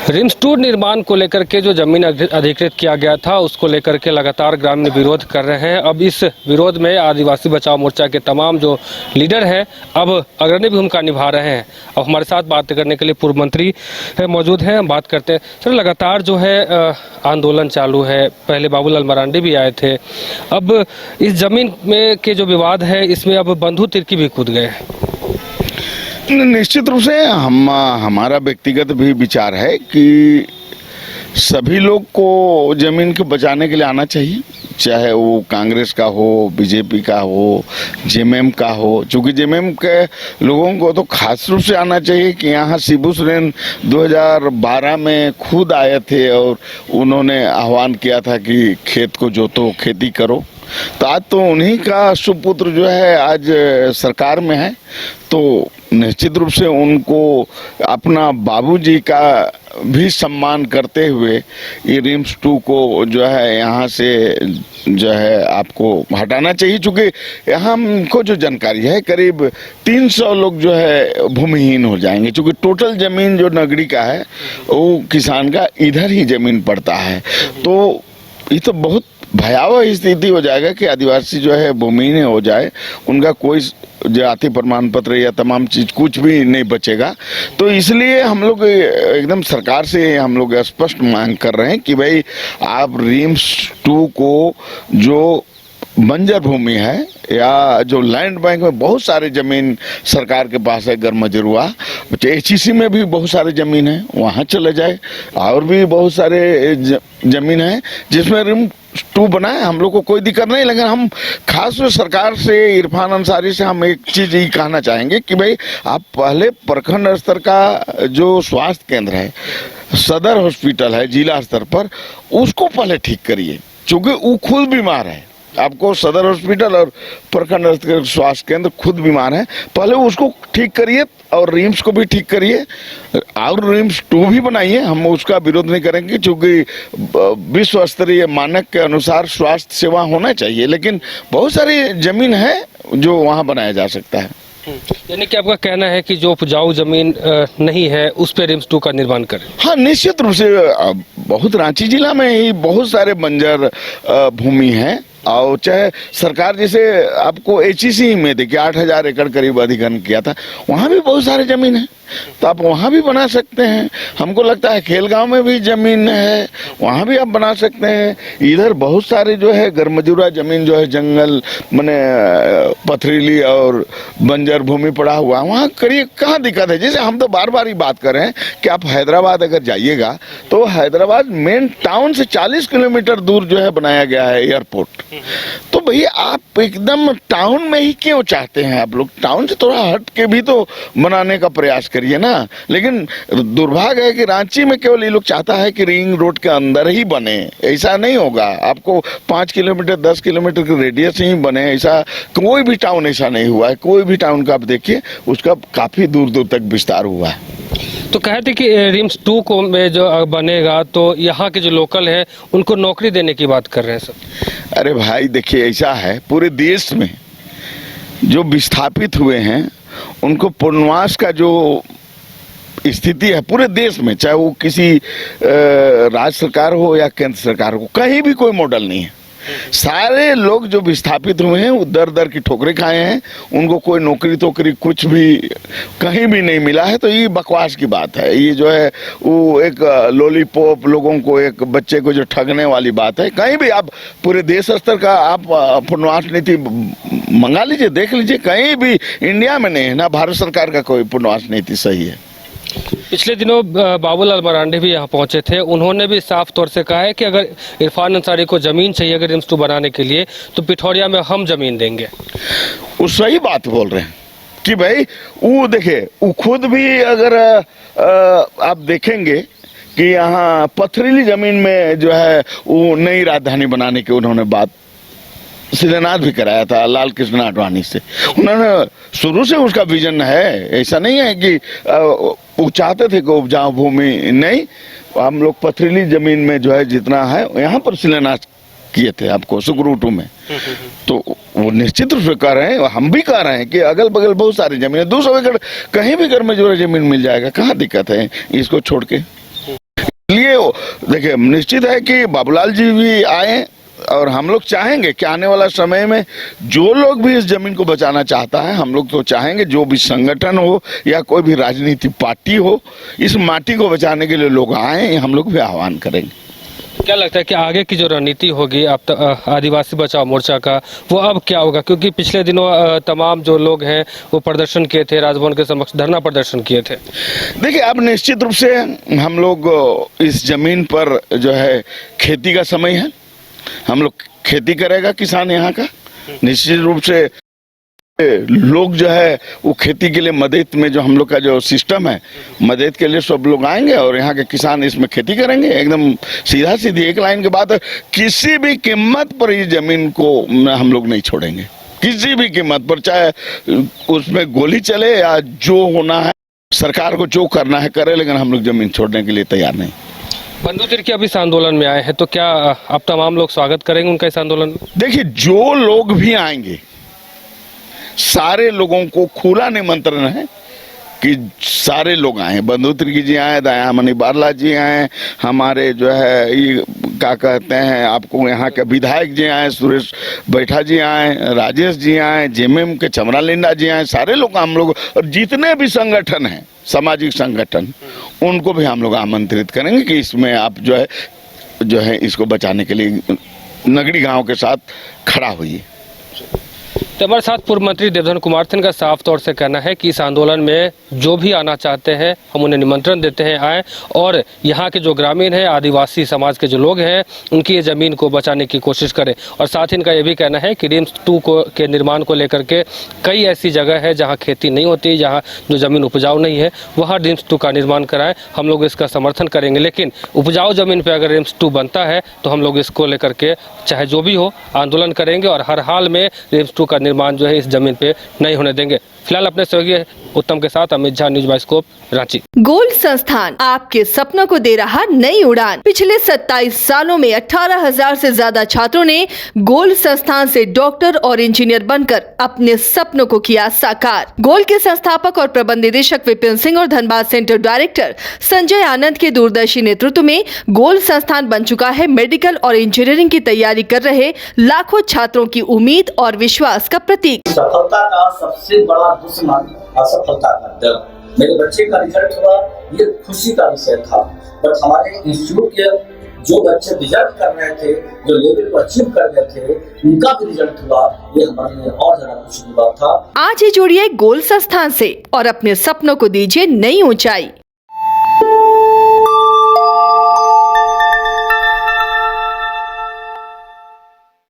RIMS 2 निर्माण को लेकर के जो जमीन अधिकृत किया गया था उसको लेकर के लगातार ग्रामीण विरोध कर रहे हैं। अब इस विरोध में आदिवासी बचाओ मोर्चा के तमाम जो लीडर हैं अब अग्रणी भूमिका निभा रहे हैं। अब हमारे साथ बात करने के लिए पूर्व मंत्री मौजूद हैं, हम बात करते हैं। सर, लगातार जो है आंदोलन चालू है, पहले बाबूलाल मरांडी भी आए थे। अब इस जमीन में के जो विवाद है इसमें अब बंधु तिर्की भी कूद गए हैं। निश्चित रूप से हमारा व्यक्तिगत भी विचार है कि सभी लोग को जमीन को बचाने के लिए आना चाहिए, चाहे वो कांग्रेस का हो, बीजेपी का हो, जेएमएम का हो। चूंकि जेएमएम के लोगों को तो खास रूप से आना चाहिए कि यहाँ शिबू सोरेन 2012 में खुद आए थे और उन्होंने आह्वान किया था कि खेत को जोतो, खेती करो। तो आज तो उन्हीं का सुपुत्र जो है आज सरकार में है, तो निश्चित रूप से उनको अपना बाबूजी का भी सम्मान करते हुए ये रिम्स 2 को जो है यहाँ से जो है आपको हटाना चाहिए। चूँकि यहाँ हमको जो जानकारी है करीब 300 लोग जो है भूमिहीन हो जाएंगे, चूँकि टोटल जमीन जो नगरी का है वो किसान का इधर ही जमीन पड़ता है। तो ये तो बहुत भयावह स्थिति हो जाएगा कि आदिवासी जो है भूमिहीन हो जाए, उनका कोई जाति प्रमाण पत्र या तमाम चीज कुछ भी नहीं बचेगा। तो इसलिए हम लोग एकदम सरकार से हम लोग स्पष्ट मांग कर रहे हैं कि भाई आप रिम्स 2 को जो बंजर भूमि है या जो लैंड बैंक में बहुत सारे जमीन सरकार के पास है, गरमजरुआ एचईसी में भी बहुत सारे जमीन है, वहाँ चले जाए। और भी बहुत सारे जमीन है जिसमें रिम्स 2 बना है, हम लोग को कोई दिक्कत नहीं। लेकिन हम खास सरकार से, इरफान अंसारी से हम एक चीज ये कहना चाहेंगे कि भाई आप पहले प्रखंड स्तर का जो स्वास्थ्य केंद्र है, सदर हॉस्पिटल है जिला स्तर पर, उसको पहले ठीक करिए। चूंकि वो खुद बीमार है, आपको सदर हॉस्पिटल और प्रखंड स्वास्थ्य केंद्र खुद बीमार है, पहले उसको ठीक करिए और रिम्स को भी ठीक करिए और रिम्स 2 भी बनाइए। हम उसका विरोध नहीं करेंगे, क्योंकि विश्व स्तरीय मानक के अनुसार स्वास्थ्य सेवा होना चाहिए। लेकिन बहुत सारी जमीन है जो वहाँ बनाया जा सकता है। यानी कि आपका कहना है कि जो उपजाऊ जमीन नहीं है उस पर रिम्स 2 का निर्माण करें। हाँ, निश्चित रूप से बहुत रांची जिला में ही बहुत सारे बंजर भूमि है, और चाहे सरकार जैसे आपको एचईसी में देखिए 8000 एकड़ करीब अधिग्रहण किया था, वहाँ भी बहुत सारे जमीन है, तो आप वहाँ भी बना सकते हैं। हमको लगता है खेलगांव में भी जमीन है, वहाँ भी आप बना सकते हैं। इधर बहुत सारे जो है गरमजरुआ जमीन जो है जंगल माने पथरीली और बंजर भूमि पड़ा हुआ, वहाँ करिए, कहाँ दिक्कत है। जैसे हम तो बार बार ही बात कर रहे हैं कि आप हैदराबाद अगर जाइएगा तो हैदराबाद मेन टाउन से 40 किलोमीटर दूर जो है बनाया गया है एयरपोर्ट। तो भैया आप एकदम टाउन में ही क्यों चाहते हैं? आप लोग टाउन से थोड़ा हट के भी तो बनाने का प्रयास करिए ना। लेकिन दुर्भाग्य है कि रांची में केवल ये लोग चाहता है कि रिंग रोड के अंदर ही बने। ऐसा नहीं होगा, आपको 5 किलोमीटर 10 किलोमीटर के रेडियस ही बने, ऐसा कोई भी टाउन ऐसा नहीं हुआ है। कोई भी टाउन का आप देखिए उसका काफी दूर दूर तक विस्तार हुआ है। तो कहते कि रिम्स 2 को में जो बनेगा तो यहाँ के जो लोकल है उनको नौकरी देने की बात कर रहे हैं सर। अरे भाई देखिए, ऐसा है पूरे देश में जो विस्थापित हुए हैं उनको पुनर्वास का जो स्थिति है पूरे देश में, चाहे वो किसी राज्य सरकार हो या केंद्र सरकार हो, कहीं भी कोई मॉडल नहीं है। सारे लोग जो विस्थापित हुए हैं वो दर दर की ठोकरें खाए हैं, उनको कोई नौकरी तोकरी कुछ भी कहीं भी नहीं मिला है। तो ये बकवास की बात है, ये जो है वो एक लॉलीपॉप लोगों को, एक बच्चे को जो ठगने वाली बात है। कहीं भी आप पूरे देश स्तर का आप पुनर्वास नीति मंगा लीजिए, देख लीजिए, कहीं भी इंडिया में नहीं है ना भारत सरकार का कोई पुनर्वास नीति सही है। पिछले दिनों बाबूलाल मरांडी भी यहाँ पहुंचे थे, उन्होंने भी साफ तौर से कहा है कि अगर इरफान अंसारी को जमीन चाहिए अगर रिम्स 2 बनाने के लिए तो पिठौरिया में हम जमीन देंगे। वो सही बात बोल रहे हैं कि भाई वो देखे, वो खुद भी अगर आप देखेंगे कि यहाँ पथरीली जमीन में जो है वो नई राजधानी बनाने की उन्होंने बात शिलान्यास भी कराया था लाल कृष्ण आडवाणी से। उन्होंने शुरू से उसका विजन है, ऐसा नहीं है कि वो चाहते थे कि उपजाऊ भूमि नहीं, हम लोग पथरीली जमीन में जो है जितना है यहाँ पर शिलान्यास किए थे आपको सुकरूटू में। तो वो निश्चित रूप से कर रहे हैं, हम भी कह रहे हैं कि अगल बगल बहुत सारी जमीन है, 200 एकड़ कहीं भी घर में जो जमीन मिल जाएगा, कहाँ दिक्कत है इसको छोड़ के। इसलिए देखिए, निश्चित है कि बाबूलाल जी भी आए और हम लोग चाहेंगे कि आने वाला समय में जो लोग भी इस जमीन को बचाना चाहता है, हम लोग तो चाहेंगे जो भी संगठन हो या कोई भी राजनीतिक पार्टी हो, इस माटी को बचाने के लिए लोग आए, हम लोग भी आह्वान करेंगे। क्या लगता है कि आगे की जो रणनीति होगी अब आदिवासी बचाओ मोर्चा का, वो अब क्या होगा? क्योंकि पिछले दिनों तमाम जो लोग हैं वो प्रदर्शन किए थे, राजभवन के समक्ष धरना प्रदर्शन किए थे। देखिए, अब निश्चित रूप से हम लोग इस जमीन पर जो है खेती का समय है, हम लोग खेती करेगा किसान यहाँ का। निश्चित रूप से लोग जो है वो खेती के लिए मदद में जो हम लोग का जो सिस्टम है, मदद के लिए सब लोग आएंगे और यहाँ के किसान इसमें खेती करेंगे। एकदम सीधा सीधी एक लाइन के बात है, किसी भी कीमत पर इस जमीन को हम लोग नहीं छोड़ेंगे, किसी भी कीमत पर, चाहे उसमें गोली चले या जो होना है, सरकार को जो करना है करे, लेकिन हम लोग जमीन छोड़ने के लिए तैयार नहीं। बंधु तिर्की अब इस आंदोलन में आए हैं, तो क्या अब तमाम लोग स्वागत करेंगे उनका इस आंदोलन में? देखिए, जो लोग भी आएंगे सारे लोगों को खुला निमंत्रण है कि सारे लोग आए। बंधु तिर्की जी आए, दयामणि बारला जी आए, हमारे जो है ये क्या कहते हैं आपको यहाँ के विधायक जी आए, सुरेश बैठा जी आए, राजेश जी आए, जेएमएम के चमरा लिंडा जी आए, सारे लोग हम लोग, और जितने भी संगठन हैं सामाजिक संगठन, उनको भी हम लोग आमंत्रित करेंगे कि इसमें आप जो है इसको बचाने के लिए नगरी गांव के साथ खड़ा हुई। तो हमारे साथ पूर्व मंत्री देवधन कुमार सिंह का साफ तौर से कहना है कि इस आंदोलन में जो भी आना चाहते हैं हम उन्हें निमंत्रण देते हैं, आए और यहाँ के जो ग्रामीण हैं, आदिवासी समाज के जो लोग हैं, उनकी ये ज़मीन को बचाने की कोशिश करें। और साथ ही इनका ये भी कहना है कि रिम्स 2 के निर्माण को लेकर के कई ऐसी जगह है जहाँ खेती नहीं होती, जहाँ जो ज़मीन उपजाऊ नहीं है, वहाँ रिम्स 2 का निर्माण कराएं। हम लोग इसका समर्थन करेंगे, लेकिन उपजाऊ ज़मीन पर अगर रिम्स 2 बनता है तो हम लोग इसको लेकर के चाहे जो भी हो आंदोलन करेंगे और हर हाल में रिम्स 2 का निर्माण जो है इस जमीन पे नहीं होने देंगे। फिलहाल अपने सहयोगी उत्तम के साथ Amit Jha, news bioscope, Ranchi. Gold संस्थान आपके सपनों को दे रहा नई उड़ान। पिछले 27 सालों में 18,000 से ज्यादा छात्रों ने गोल्ड संस्थान से डॉक्टर और इंजीनियर बनकर अपने सपनों को किया साकार। गोल्ड के संस्थापक और प्रबंध निदेशक विपिन सिंह और धनबाद सेंटर डायरेक्टर संजय आनंद के दूरदर्शी नेतृत्व में गोल्ड संस्थान बन चुका है मेडिकल और इंजीनियरिंग की तैयारी कर रहे लाखों छात्रों की उम्मीद और विश्वास का प्रतीक। सफलता का सबसे बड़ा दुश्मन असफलता का डर। मेरे बच्चे का रिजल्ट हुआ, ये खुशी का विषय था, बट हमारे इंस्टीट्यूट के जो बच्चे रिजल्ट कर रहे थे, जो लेवल को अचीव कर रहे थे, उनका भी रिजल्ट हुआ, ये हमारे लिए और ज्यादा खुशी की बात था। आज ही जुड़िए गोल्ड संस्थान से और अपने सपनों को दीजिए नई ऊंचाई।